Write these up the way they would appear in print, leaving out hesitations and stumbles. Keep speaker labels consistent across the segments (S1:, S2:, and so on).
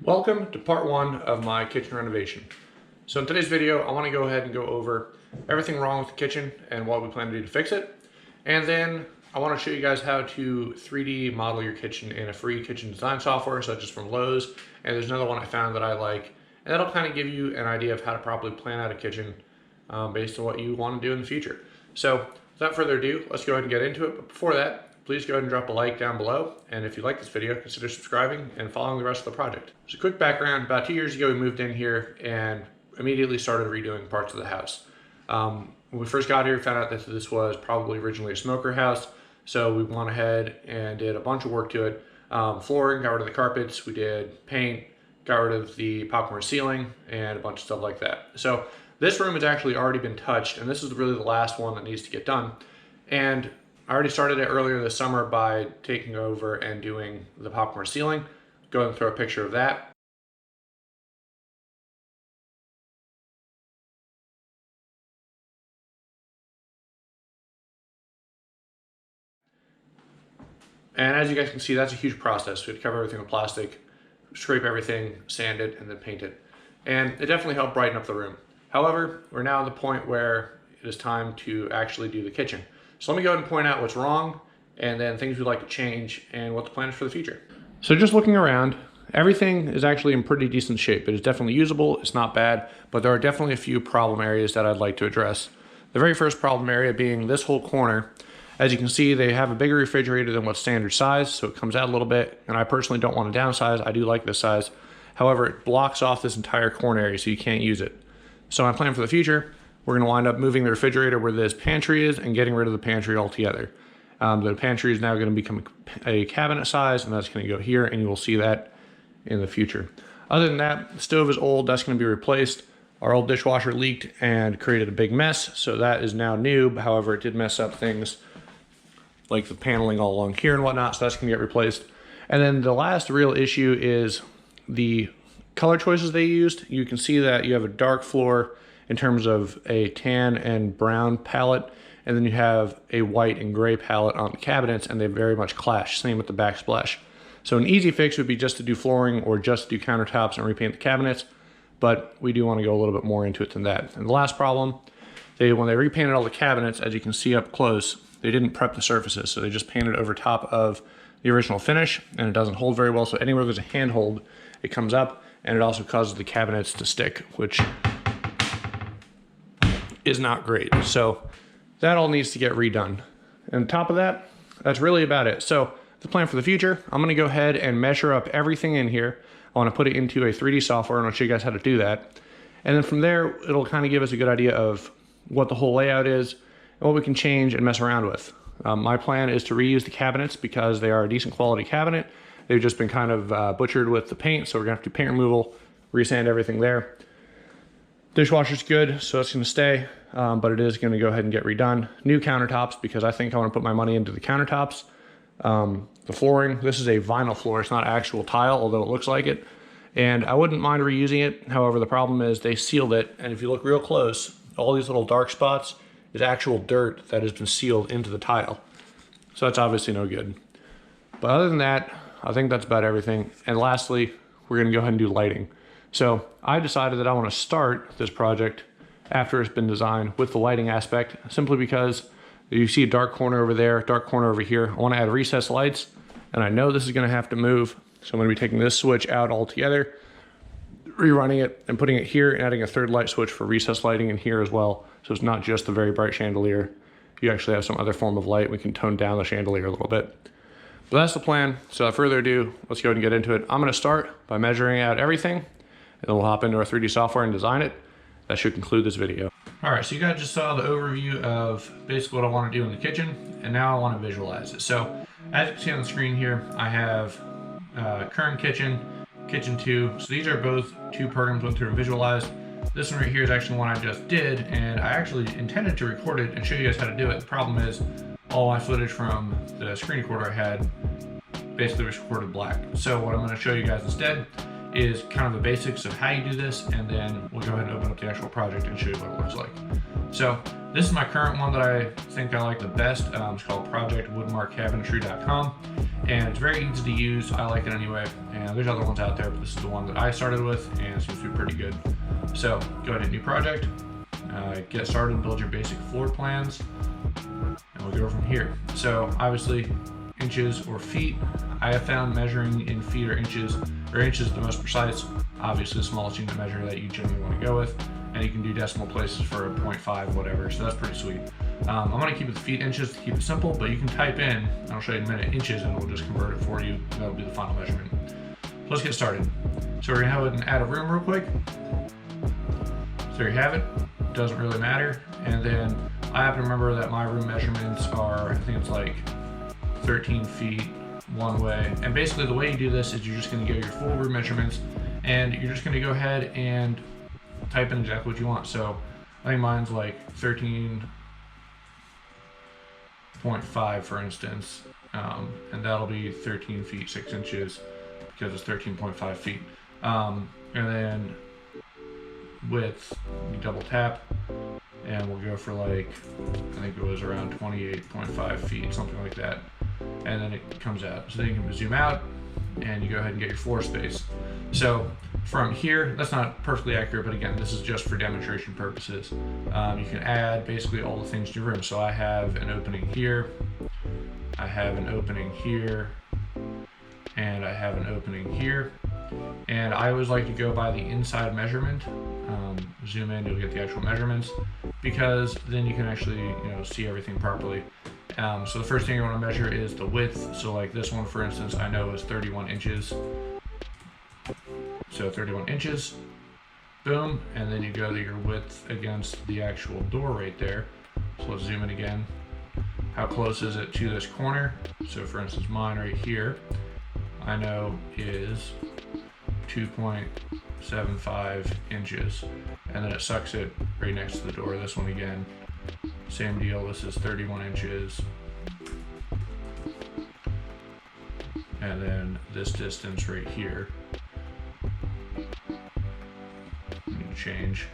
S1: Welcome to part one of my kitchen renovation. So in today's video, I want to go ahead and go over everything wrong with the kitchen and what we plan to do to fix it. And then I want to show you guys how to 3D model your kitchen in a free kitchen design software, such as from Lowe's. And there's another one I found that I like. And that'll kind of give you an idea of how to properly plan out a kitchen based on what you want to do in the future. So without further ado, let's go ahead and get into it. But before that, please go ahead and drop a like down below. And if you like this video, consider subscribing and following the rest of the project. So quick background, about 2 years ago, we moved in here and immediately started redoing parts of the house. When we first got here, we found out that this was probably originally a smoker house. So we went ahead and did a bunch of work to it. Flooring, got rid of the carpets, we did paint, got rid of the popcorn ceiling, and a bunch of stuff like that. So this room has actually already been touched, and this is really the last one that needs to get done. And I already started it earlier this summer by taking over and doing the popcorn ceiling. Go ahead and throw a picture of that. And as you guys can see, that's a huge process. We had to cover everything with plastic, scrape everything, sand it, and then paint it. And it definitely helped brighten up the room. However, we're now at the point where it is time to actually do the kitchen. So let me go ahead and point out what's wrong, and then things we'd like to change, and what the plan is for the future. So just looking around, everything is actually in pretty decent shape. It is definitely usable, it's not bad, but there are definitely a few problem areas that I'd like to address. The very first problem area being this whole corner. As you can see, they have a bigger refrigerator than what's standard size, so it comes out a little bit, and I personally don't want to downsize. I do like this size. However, it blocks off this entire corner area, so you can't use it. So my plan for the future, we're going to wind up moving the refrigerator where this pantry is and getting rid of the pantry altogether. The pantry is now going to become a cabinet size, and that's going to go here, and you will see that in the future. Other than that, the stove is old. That's going to be replaced. Our old dishwasher leaked and created a big mess, so that is now new. However, it did mess up things like the paneling all along here and whatnot, so that's going to get replaced. And then the last real issue is the color choices they used. You can see that you have a dark floor in terms of a tan and brown palette, and then you have a white and gray palette on the cabinets, and they very much clash. Same with the backsplash. So an easy fix would be just to do flooring or just do countertops and repaint the cabinets, but we do want to go a little bit more into it than that. And the last problem, when they repainted all the cabinets, as you can see up close, they didn't prep the surfaces, so they just painted over top of the original finish, and it doesn't hold very well. So anywhere there's a handhold, it comes up, and it also causes the cabinets to stick, which is not great. So that all needs to get redone. And on top of that, that's really about it. So the plan for the future, I'm gonna go ahead and measure up everything in here. I wanna put it into a 3D software, and I'll show you guys how to do that. And then from there, it'll kind of give us a good idea of what the whole layout is and what we can change and mess around with. My plan is to reuse the cabinets because they are a decent quality cabinet. They've just been kind of butchered with the paint, so we're gonna have to do paint removal, resand everything there. Dishwasher's good, so it's gonna stay, but it is gonna go ahead and get redone. New countertops, because I think I wanna put my money into the countertops. The flooring, this is a vinyl floor, it's not actual tile, although it looks like it. And I wouldn't mind reusing it. However, the problem is they sealed it, and if you look real close, all these little dark spots is actual dirt that has been sealed into the tile. So that's obviously no good. But other than that, I think that's about everything. And lastly, we're gonna go ahead and do lighting. So I decided that I want to start this project after it's been designed with the lighting aspect, simply because you see a dark corner over there, dark corner over here. I want to add recessed lights, and I know this is going to have to move. So I'm going to be taking this switch out altogether, rerunning it, and putting it here, and adding a third light switch for recessed lighting in here as well. So it's not just the very bright chandelier. You actually have some other form of light. We can tone down the chandelier a little bit. But that's the plan. So without further ado, let's go ahead and get into it. I'm going to start by measuring out everything, and then we'll hop into our 3D software and design it. That should conclude this video. All right, so you guys just saw the overview of basically what I want to do in the kitchen, and now I want to visualize it. So as you can see on the screen here, I have current kitchen, kitchen 2. So these are both 2 programs went through and visualized. This one right here is actually one I just did, and I actually intended to record it and show you guys how to do it. The problem is all my footage from the screen recorder I had basically was recorded black. So what I'm going to show you guys instead is kind of the basics of how you do this, and then we'll go ahead and open up the actual project and show you what it looks like. So this is my current one that I think I like the best. It's called projectwoodmarkcabinetry.com, and it's very easy to use. I like it anyway, and there's other ones out there, but this is the one that I started with, and it seems to be pretty good. So go ahead and new project, get started, build your basic floor plans, and we'll go from here. So obviously inches or feet. I have found measuring in feet or inches is the most precise. Obviously the smallest unit measure that you generally want to go with, and you can do decimal places for 0.5, whatever, so that's pretty sweet. I'm going to keep it feet, inches to keep it simple, but you can type in, and I'll show you in a minute, inches, and we'll just convert it for you. That'll be the final measurement. So let's get started. So we're going to go ahead and add a room real quick. So there you have it. Doesn't really matter. And then I have to remember that my room measurements are, I think it's like 13 feet one way. And basically the way you do this is you're just going to go your full room measurements, and you're just going to go ahead and type in exactly what you want. So I think mine's like 13.5 for instance, and that'll be 13 feet 6 inches because it's 13.5 feet. And then width, you double tap, and we'll go for like, I think it was around 28.5 feet, something like that. And then it comes out. So then you can zoom out and you go ahead and get your floor space. So from here, that's not perfectly accurate, but again, this is just for demonstration purposes. You can add basically all the things to your room. So I have an opening here, I have an opening here, and I have an opening here. And I always like to go by the inside measurement. Zoom in, you'll get the actual measurements, because then you can actually see everything properly. So the first thing you want to measure is the width. So like this one, for instance, I know is 31 inches. So 31 inches, boom, and then you go to your width against the actual door right there. So let's zoom in again. How close is it to this corner? So for instance, mine right here, I know is 2.75 inches, and then it sucks it right next to the door. This one again, same deal, this is 31 inches. And then this distance right here, I need to change,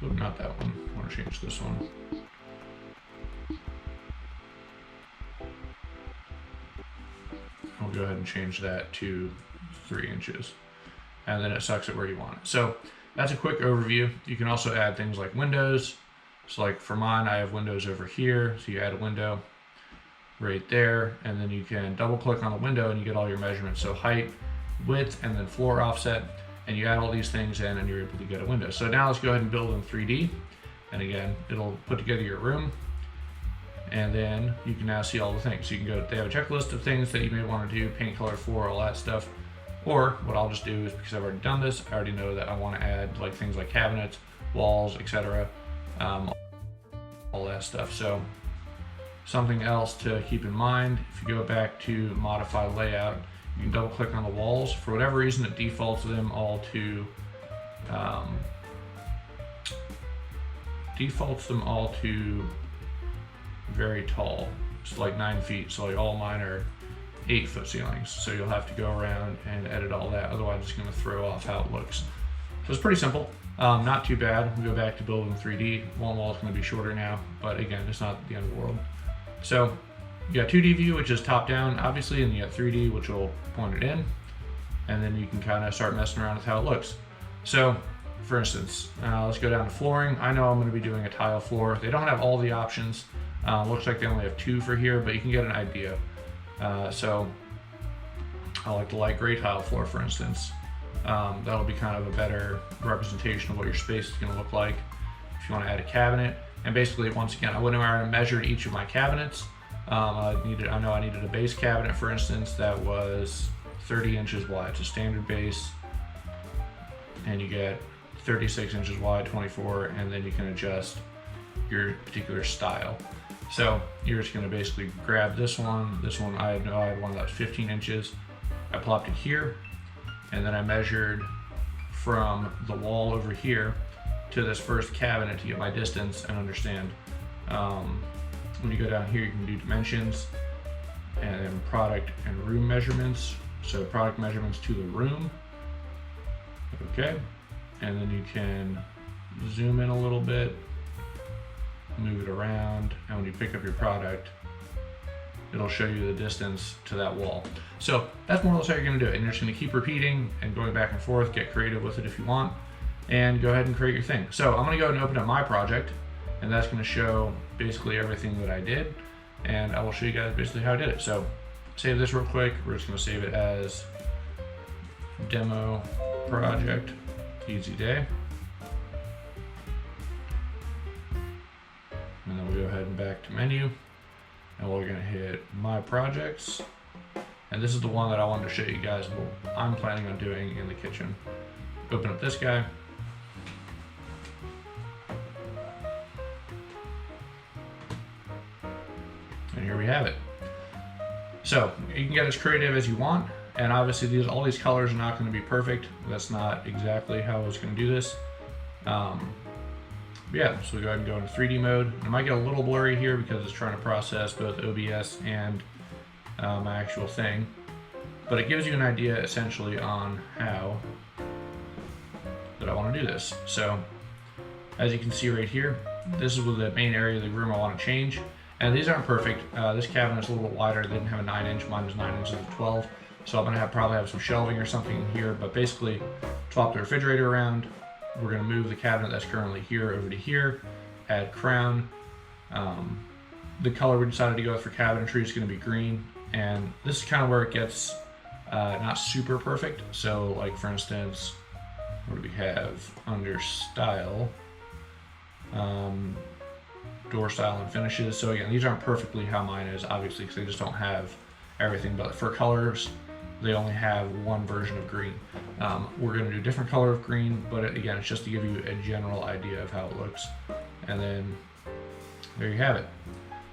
S1: oh, not that one, I want to change this one. I'll go ahead and change that to 3 inches. And then it sucks it where you want it. So that's a quick overview. You can also add things like windows. So like for mine, I have windows over here. So you add a window right there, and then you can double click on the window and you get all your measurements. So height, width, and then floor offset, and you add all these things in and you're able to get a window. So now let's go ahead and build in 3D. And again, it'll put together your room, and then you can now see all the things. So you can go, they have a checklist of things that you may want to do, paint, color, floor, all that stuff. Or what I'll just do is, because I've already done this, I already know that I want to add like things like cabinets, walls, etc., all that stuff. So something else to keep in mind, if you go back to modify layout, you can double click on the walls. For whatever reason, it defaults them all to very tall. It's like 9 feet. So like all mine are 8-foot ceilings. So you'll have to go around and edit all that. Otherwise it's going to throw off how it looks. So it's pretty simple. Not too bad. We go back to building 3D. One wall is going to be shorter now, but again, it's not the end of the world. So you got 2D view, which is top down, obviously, and you got 3D, which will point it in. And then you can kind of start messing around with how it looks. So for instance, let's go down to flooring. I know I'm going to be doing a tile floor. They don't have all the options. Looks like they only have 2 for here, but you can get an idea. So I like the light gray tile floor, for instance. That'll be kind of a better representation of what your space is going to look like. If you want to add a cabinet, and basically, once again, I went around and measured each of my cabinets. I know I needed a base cabinet, for instance, that was 30 inches wide. It's a standard base, and you get 36 inches wide, 24, and then you can adjust your particular style. So you're just going to basically grab this one. This one, I had one that was 15 inches. I plopped it here, and then I measured from the wall over here to this first cabinet to get my distance and understand. When you go down here, you can do dimensions and then product and room measurements. So product measurements to the room. Okay. And then you can zoom in a little bit move it around, and when you pick up your product, it'll show you the distance to that wall. So that's more or less how you're gonna do it. And you're just gonna keep repeating and going back and forth, get creative with it if you want, and go ahead and create your thing. So I'm gonna go ahead and open up my project, and that's gonna show basically everything that I did, and I will show you guys basically how I did it. So save this real quick. We're just gonna save it as demo project, easy day. And then we'll go ahead and back to menu, and we're gonna hit my projects. And this is the one that I wanted to show you guys what I'm planning on doing in the kitchen. Open up this guy. And here we have it. So you can get as creative as you want. And obviously all these colors are not gonna be perfect. That's not exactly how I was gonna do this. Yeah, so we go ahead and go into 3D mode. It might get a little blurry here because it's trying to process both OBS and my actual thing, but it gives you an idea essentially on how that I want to do this. So as you can see right here, this is the main area of the room I want to change. And these aren't perfect. This cabinet is a little bit wider. They didn't have a 9-inch. Mine was 9 inches of 12. So I'm gonna probably have some shelving or something in here, but basically swap the refrigerator around. We're gonna move the cabinet that's currently here over to here, add crown. The color we decided to go with for cabinetry is gonna be green. And this is kind of where it gets not super perfect. So like for instance, what do we have under style? Door style and finishes. So again, these aren't perfectly how mine is, obviously, because they just don't have everything. But for colors, they only have one version of green. We're going to do a different color of green, but again, it's just to give you a general idea of how it looks. And then there you have it.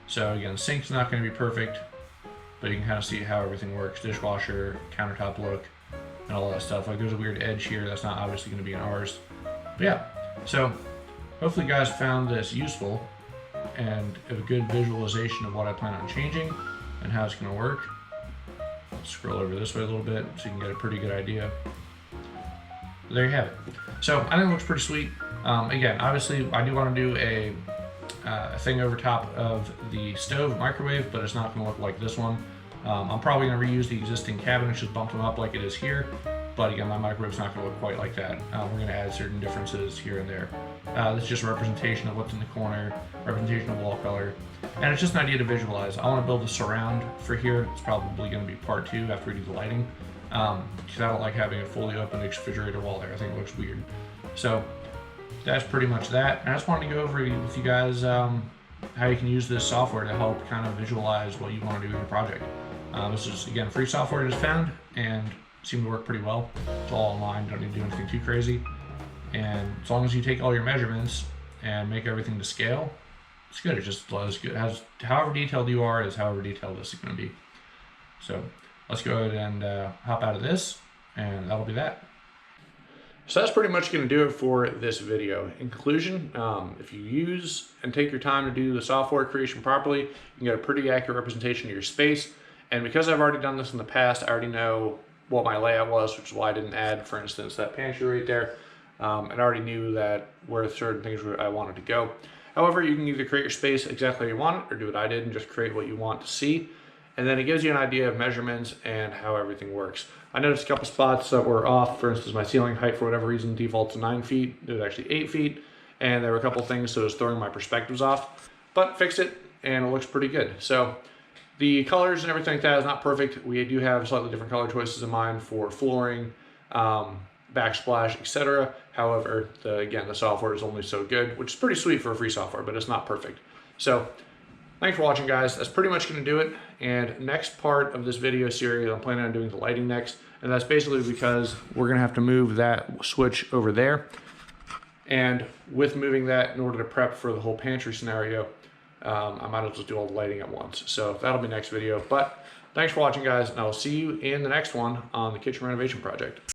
S1: So again, the sink's not going to be perfect, but you can kind of see how everything works. Dishwasher, countertop look, and all that stuff. Like there's a weird edge here that's not obviously going to be in ours. But yeah, so hopefully you guys found this useful and a good visualization of what I plan on changing and how it's going to work. Scroll over this way a little bit so you can get a pretty good idea. There you have it. So I think it looks pretty sweet. Again, obviously I do want to do a thing over top of the stove, microwave, but it's not going to look like this one. I'm probably going to reuse the existing cabinets, just bump them up like it is here. But again, my microwave's not going to look quite like that. We're going to add certain differences here and there. This is just a representation of what's in the corner, representation of wall color. And it's just an idea to visualize. I want to build a surround for here. It's probably going to be part 2 after we do the lighting. Because I don't like having a fully open refrigerator wall there. I think it looks weird. So that's pretty much that. And I just wanted to go over with you guys how you can use this software to help kind of visualize what you want to do in your project. This is, again, free software I just found and seemed to work pretty well. It's all online, don't need to do anything too crazy. And as long as you take all your measurements and make everything to scale, it's good. It just as good as however detailed you are is however detailed this is going to be. So let's go ahead and hop out of this, and that'll be that. So that's pretty much going to do it for this video. In conclusion, if you use and take your time to do the software creation properly, you can get a pretty accurate representation of your space. And because I've already done this in the past, I already know what my layout was, which is why I didn't add, for instance, that pantry right there. And I already knew that where certain things I wanted to go. However, you can either create your space exactly how you want it, or do what I did and just create what you want to see. And then it gives you an idea of measurements and how everything works. I noticed a couple spots that were off. For instance, my ceiling height, for whatever reason, defaults to 9 feet. It was actually 8 feet. And there were a couple things, so it was throwing my perspectives off. But fixed it, and it looks pretty good. So the colors and everything like that is not perfect. We do have slightly different color choices in mind for flooring, backsplash, etc. However, again, the software is only so good, which is pretty sweet for a free software, but it's not perfect. So thanks for watching, guys. That's pretty much going to do it. And next part of this video series, I'm planning on doing the lighting next. And that's basically because we're going to have to move that switch over there. And with moving that, in order to prep for the whole pantry scenario, I might as well do all the lighting at once. So that'll be next video. But thanks for watching, guys, and I'll see you in the next one on the kitchen renovation project.